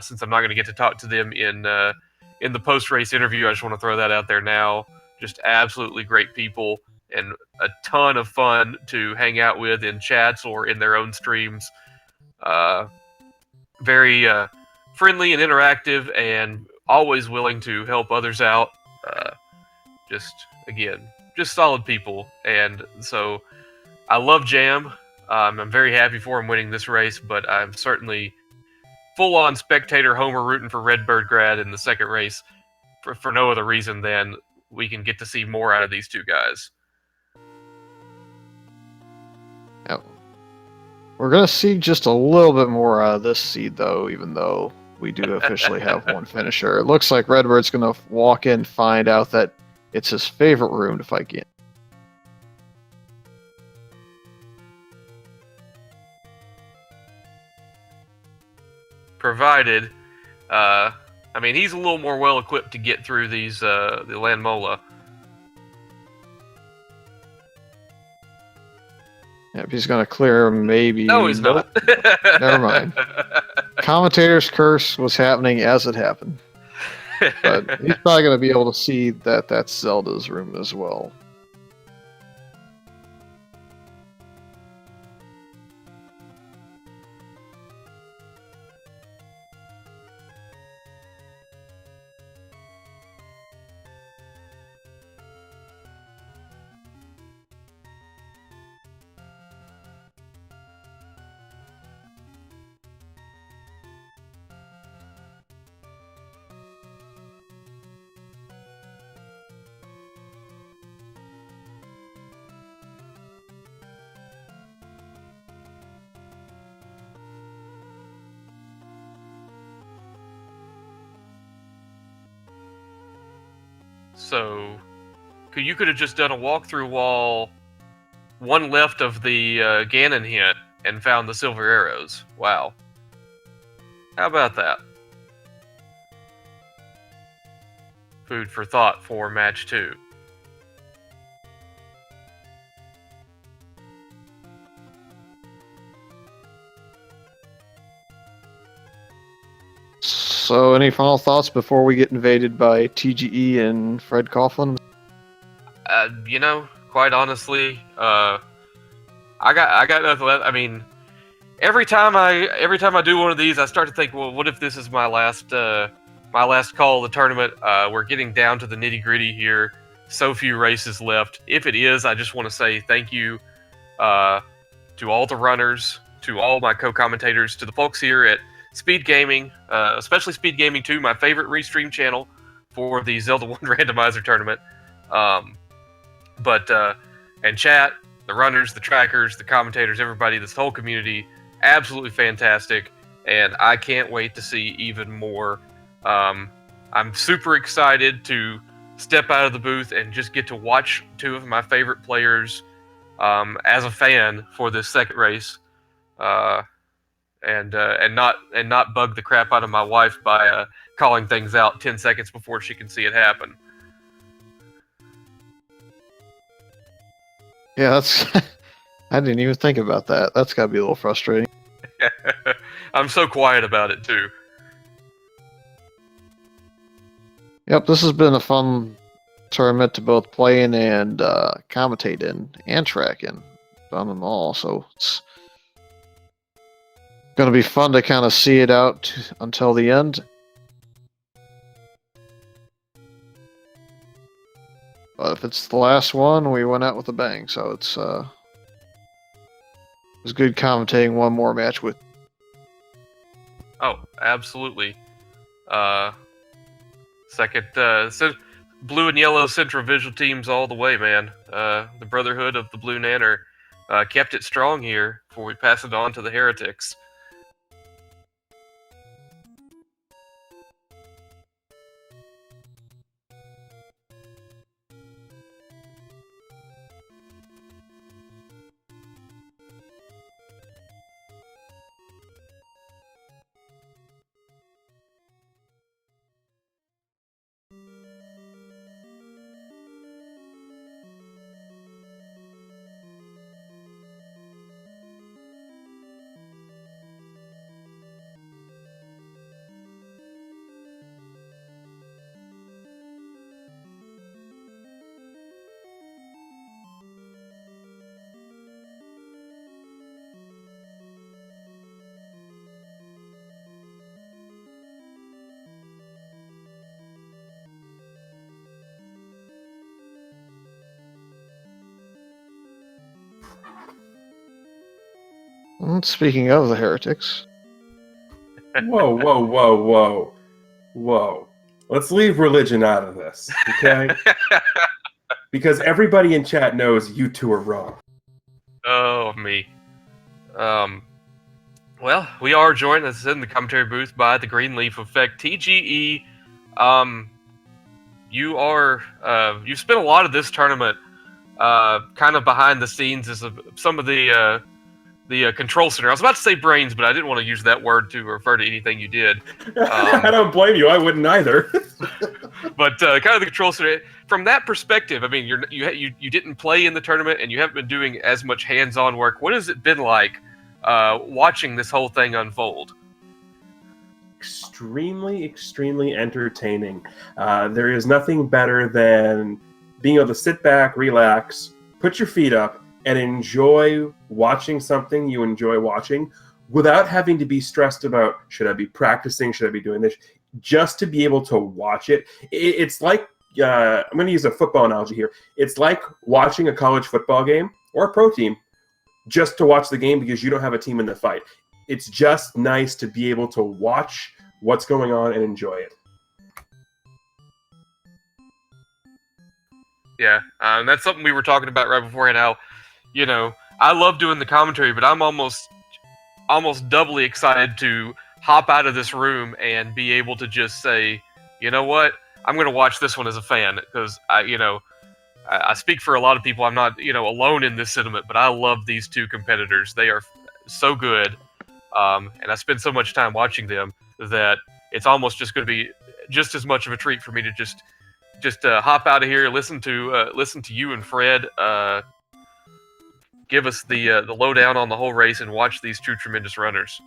Since I'm not going to get to talk to them in the post-race interview, I just want to throw that out there now. Just absolutely great people and a ton of fun to hang out with in chats or in their own streams. Very friendly and interactive, and always willing to help others out. Just solid people. And so I love Jam. I'm very happy for him winning this race, but I'm certainly full-on spectator homer rooting for Redbirdgrad in the second race for no other reason than we can get to see more out of these two guys. Yep. We're going to see just a little bit more out of this seed, though, even though we do officially have one finisher. It looks like Redbird's going to walk in, find out that it's his favorite room to fight in. provided. I mean, he's a little more well equipped to get through these the Landmola. Yep, he's gonna clear maybe. No, he's Nope. not. Never mind. Commentator's curse was happening as it happened. But he's probably going to be able to see that that's Zelda's room as well. So, you could have just done a walkthrough wall, one left of the Ganon hint, and found the silver arrows. Wow. How about that? Food for thought for match 2. So, any final thoughts before we get invaded by TGE and Fred Coughlin? You know, quite honestly, I got nothing left. I mean, every time I do one of these, I start to think, well, what if this is my last call of the tournament? We're getting down to the nitty gritty here. So few races left. If it is, I just want to say thank you to all the runners, to all my co-commentators, to the folks here at Speed Gaming, especially Speed Gaming 2, my favorite restream channel for the Zelda 1 Randomizer tournament. And chat, the runners, the trackers, the commentators, everybody, this whole community, absolutely fantastic, and I can't wait to see even more. I'm super excited to step out of the booth and just get to watch two of my favorite players as a fan for this second race. And not bug the crap out of my wife by calling things out 10 seconds before she can see it happen. Yeah, that's. I didn't even think about that. That's got to be a little frustrating. I'm so quiet about it too. Yep, this has been a fun tournament to both play in and commentate in and track in. Done them all, so it's going to be fun to kind of see it out until the end. But if it's the last one, we went out with a bang. So it was good commentating one more match with. Oh, absolutely. Second, blue and yellow Central Visual teams all the way, man. The Brotherhood of the Blue Nanner kept it strong here before we pass it on to the Heretics. Speaking of the Heretics. Whoa, whoa, whoa, whoa. Whoa. Let's leave religion out of this, okay? Because everybody in chat knows you two are wrong. Oh, me. Well, we are joined, as I said, in the commentary booth by the Greenleaf Effect. TGE, you've spent a lot of this tournament kind of behind the scenes as some of the the control center. I was about to say brains, but I didn't want to use that word to refer to anything you did. I don't blame you. I wouldn't either. But kind of the control center. From that perspective, I mean, you didn't play in the tournament, and you haven't been doing as much hands-on work. What has it been like watching this whole thing unfold? Extremely entertaining. There is nothing better than being able to sit back, relax, put your feet up, and enjoy watching something you enjoy watching without having to be stressed about, should I be practicing, should I be doing this? Just to be able to watch it. It's like, I'm going to use a football analogy here. It's like watching a college football game or a pro team just to watch the game because you don't have a team in the fight. It's just nice to be able to watch what's going on and enjoy it. Yeah, and that's something we were talking about right beforehand. How, you know, I love doing the commentary, but I'm almost doubly excited to hop out of this room and be able to just say, you know what, I'm going to watch this one as a fan, because I speak for a lot of people. I'm not, alone in this sentiment, but I love these two competitors. They are so good, and I spend so much time watching them that it's almost just going to be just as much of a treat for me to just hop out of here, listen to you and Fred give us the lowdown on the whole race, and watch these two tremendous runners.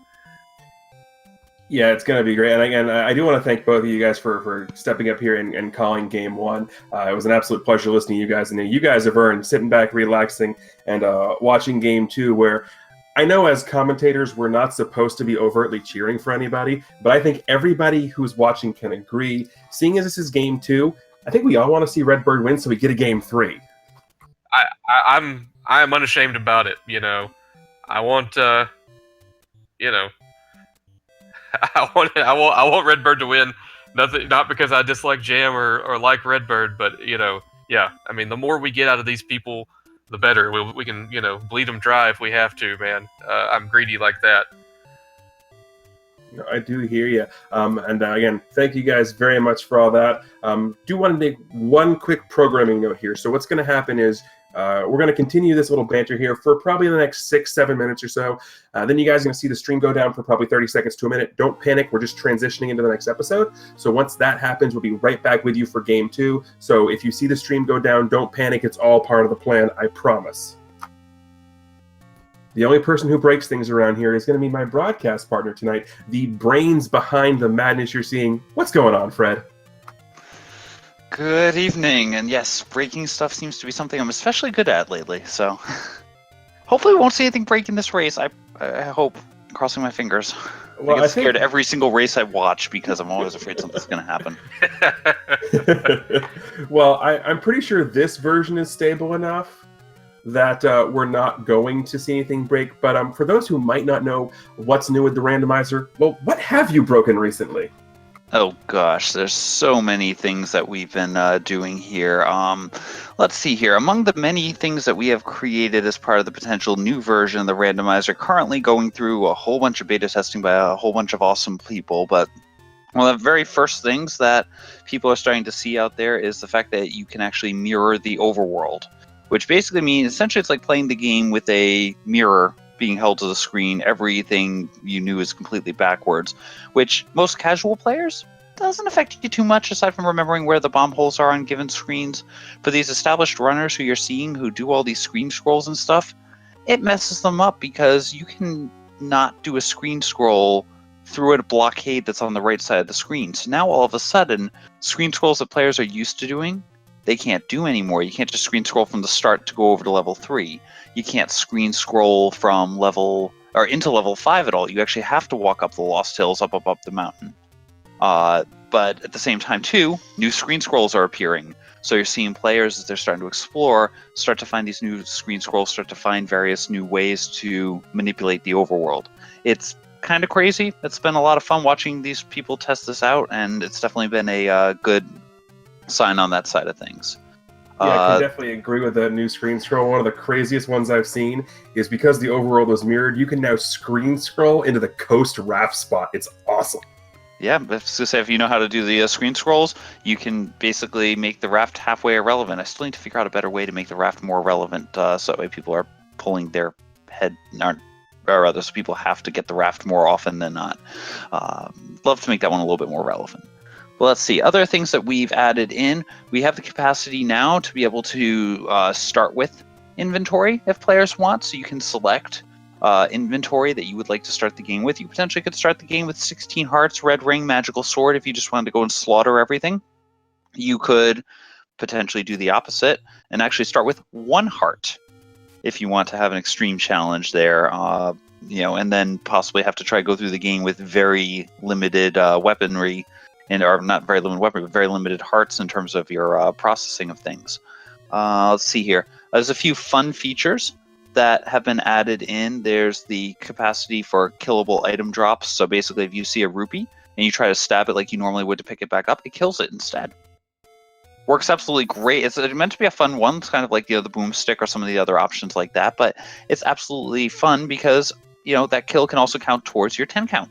Yeah, it's going to be great. And again, I do want to thank both of you guys for stepping up here and calling game one. It was an absolute pleasure listening to you guys. And you guys have earned sitting back, relaxing, and watching game two, where I know as commentators, we're not supposed to be overtly cheering for anybody, but I think everybody who's watching can agree. Seeing as this is game two, I think we all want to see Redbird win so we get a game three. I'm unashamed about it. I want I want Redbird to win. Not because I dislike Jam or like Redbird, but yeah. I mean, the more we get out of these people, the better. We can bleed them dry if we have to, man. I'm greedy like that. I do hear you. And again, thank you guys very much for all that. Do want to make one quick programming note here. So what's going to happen is we're going to continue this little banter here for probably the next 6-7 minutes or so. Then you guys are going to see the stream go down for probably 30 seconds to a minute. Don't panic. We're just transitioning into the next episode. So once that happens, we'll be right back with you for game two. So if you see the stream go down, don't panic. It's all part of the plan. I promise. The only person who breaks things around here is going to be my broadcast partner tonight, the brains behind the madness you're seeing. What's going on, Fred? Good evening, and yes, breaking stuff seems to be something I'm especially good at lately, so hopefully we won't see anything break in this race. I hope, crossing my fingers. Well, I get scared every single race I watch because I'm always afraid something's going to happen. Well, I'm pretty sure this version is stable enough that we're not going to see anything break, but for those who might not know what's new with the randomizer, well, what have you broken recently? Oh gosh, there's so many things that we've been doing here. Let's see here. Among the many things that we have created as part of the potential new version of the randomizer, currently going through a whole bunch of beta testing by a whole bunch of awesome people, but one of the very first things that people are starting to see out there is the fact that you can actually mirror the overworld, which basically means essentially it's like playing the game with a mirror being held to the screen. Everything you knew is completely backwards, which most casual players doesn't affect you too much aside from remembering where the bomb holes are on given screens. For these established runners who you're seeing who do all these screen scrolls and stuff, it messes them up because you can not do a screen scroll through a blockade that's on the right side of the screen. So now all of a sudden, screen scrolls that players are used to doing, they can't do anymore. You can't just screen scroll from the start to go over to level 3. You can't screen scroll from level or into level 5 at all. You actually have to walk up the Lost Hills, up the mountain. But at the same time, too, new screen scrolls are appearing. So you're seeing players, as they're starting to explore, start to find these new screen scrolls, start to find various new ways to manipulate the overworld. It's kind of crazy. It's been a lot of fun watching these people test this out, and it's definitely been a good sign on that side of things. Yeah, I can definitely agree with that new screen scroll. One of the craziest ones I've seen is because the overworld was mirrored, you can now screen scroll into the coast raft spot. It's awesome. Yeah, if you know how to do the screen scrolls, you can basically make the raft halfway irrelevant. I still need to figure out a better way to make the raft more relevant, so that way people are pulling their head, aren't or rather, so people have to get the raft more often than not. Love to make that one a little bit more relevant. But let's see, other things that we've added in. We have the capacity now to be able to start with inventory if players want, so you can select inventory that you would like to start the game with. You potentially could start the game with 16 hearts, red ring, magical sword if you just wanted to go and slaughter everything. You could potentially do the opposite and actually start with 1 heart if you want to have an extreme challenge there, and then possibly have to try to go through the game with very limited weaponry, or not very limited weaponry, but very limited hearts in terms of your processing of things. Let's see here. There's a few fun features that have been added in. There's the capacity for killable item drops. So basically, if you see a rupee and you try to stab it like you normally would to pick it back up, it kills it instead. Works absolutely great. It's meant to be a fun one. It's kind of like the boomstick or some of the other options like that, but it's absolutely fun because that kill can also count towards your 10 count.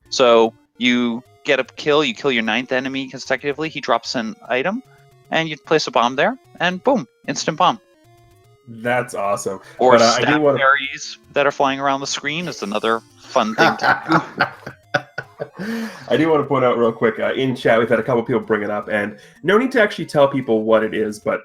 So you get a kill, you kill your 9th enemy consecutively, he drops an item, and you place a bomb there, and boom, instant bomb. That's awesome. Or But, stab berries that are flying around the screen is another fun thing to do. I do want to point out real quick, in chat we've had a couple people bring it up, and no need to actually tell people what it is, but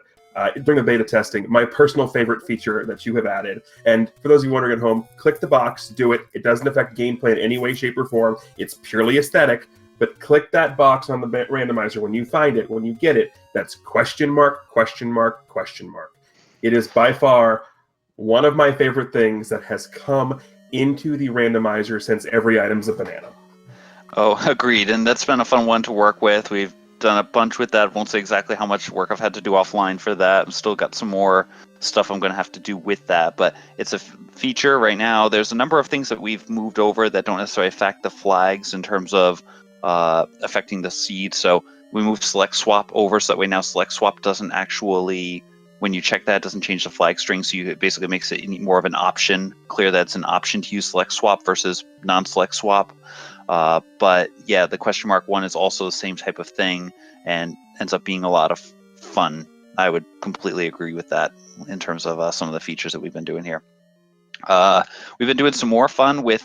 during the beta testing, my personal favorite feature that you have added, and for those of you wondering at home, click the box, do it. It doesn't affect gameplay in any way, shape, or form. It's purely aesthetic, but click that box on the randomizer when you find it, when you get it. That's question mark, question mark, question mark. It is by far one of my favorite things that has come into the randomizer since every item's a banana. Oh, agreed. And that's been a fun one to work with. We've done a bunch with that. Won't say exactly how much work I've had to do offline for that. I've still got some more stuff I'm going to have to do with that. But it's a feature right now. There's a number of things that we've moved over that don't necessarily affect the flags in terms of affecting the seed. So we moved select swap over, so that way now select swap doesn't actually, when you check that, it doesn't change the flag string. So it basically makes it more of an option. Clear that it's an option to use select swap versus non-select swap. But yeah, the question mark one is also the same type of thing and ends up being a lot of fun. I would completely agree with that in terms of some of the features that we've been doing here. We've been doing some more fun with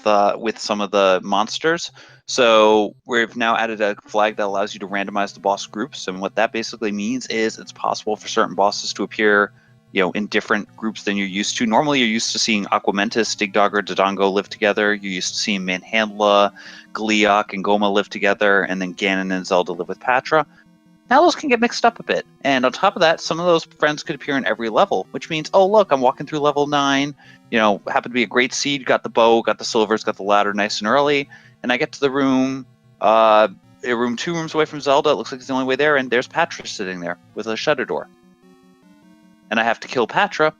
some of the monsters. So we've now added a flag that allows you to randomize the boss groups. And what that basically means is it's possible for certain bosses to appear in different groups than you're used to. Normally, you're used to seeing Aquamentus, Digdogger, Dodongo live together. You're used to seeing Manhandla, Gleeok, and Goma live together, and then Ganon and Zelda live with Patra. Now those can get mixed up a bit. And on top of that, some of those friends could appear in every level, which means, oh, look, I'm walking through level 9, happened to be a great seed, got the bow, got the silvers, got the ladder nice and early, and I get to the room, room 2 rooms away from Zelda, it looks like it's the only way there, and there's Patra sitting there with a shutter door. And I have to kill Patra,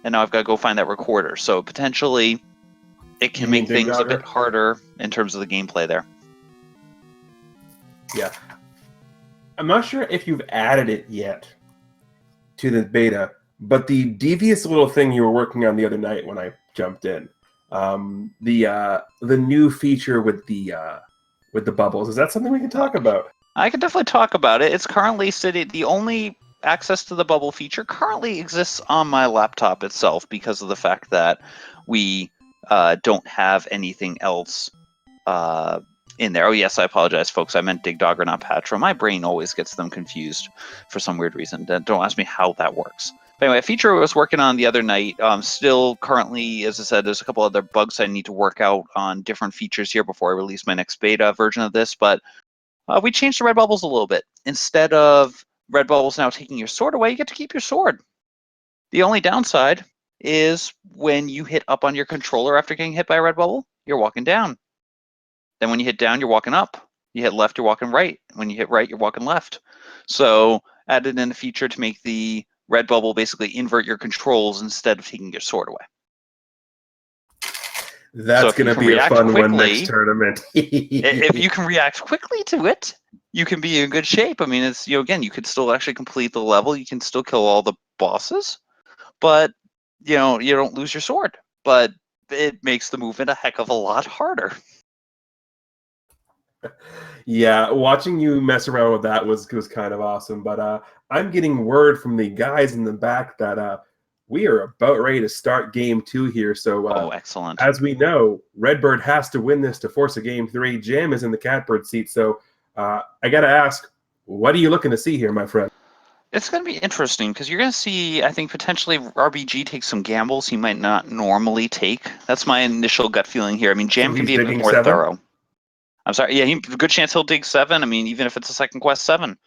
and now I've got to go find that recorder. So potentially, it can make things a bit harder in terms of the gameplay there. Yeah. I'm not sure if you've added it yet to the beta, but the devious little thing you were working on the other night when I jumped in, the new feature with the bubbles, is that something we can talk about? I can definitely talk about it. It's currently sitting. The only access to the bubble feature currently exists on my laptop itself because of the fact that we don't have anything else in there. Oh yes, I apologize, folks. I meant Digdogger, not Patra. My brain always gets them confused for some weird reason. Don't ask me how that works. But anyway, a feature I was working on the other night, still currently, as I said, there's a couple other bugs I need to work out on different features here before I release my next beta version of this, but we changed the red bubbles a little bit. Instead of red bubbles now taking your sword away, you get to keep your sword. The only downside is when you hit up on your controller after getting hit by a red bubble, you're walking down. Then when you hit down, you're walking up. You hit left, you're walking right. When you hit right, you're walking left. So added in a feature to make the red bubble basically invert your controls instead of taking your sword away. That's going to be a fun one next tournament. If you can react quickly to it, you can be in good shape. I mean, it's again, you could still actually complete the level. You can still kill all the bosses, but you don't lose your sword. But it makes the movement a heck of a lot harder. Yeah, watching you mess around with that was kind of awesome. But I'm getting word from the guys in the back that we are about ready to start game 2 here. So, Oh, excellent. as we know, Redbird has to win this to force a game 3. Jam is in the catbird seat. So, I got to ask, what are you looking to see here, my friend? It's going to be interesting because you're going to see, I think, potentially RBG take some gambles he might not normally take. That's my initial gut feeling here. I mean, Jam So can he's be a bit digging more 7? thorough. I'm sorry. Yeah, good chance he'll dig 7. I mean, even if it's a second quest 7,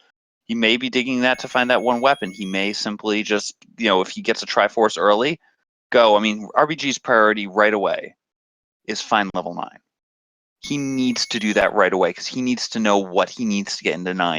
he may be digging that to find that one weapon. He may simply just, if he gets a Triforce early, go. I mean, RBG's priority right away is find level 9. He needs to do that right away because he needs to know what he needs to get into 9.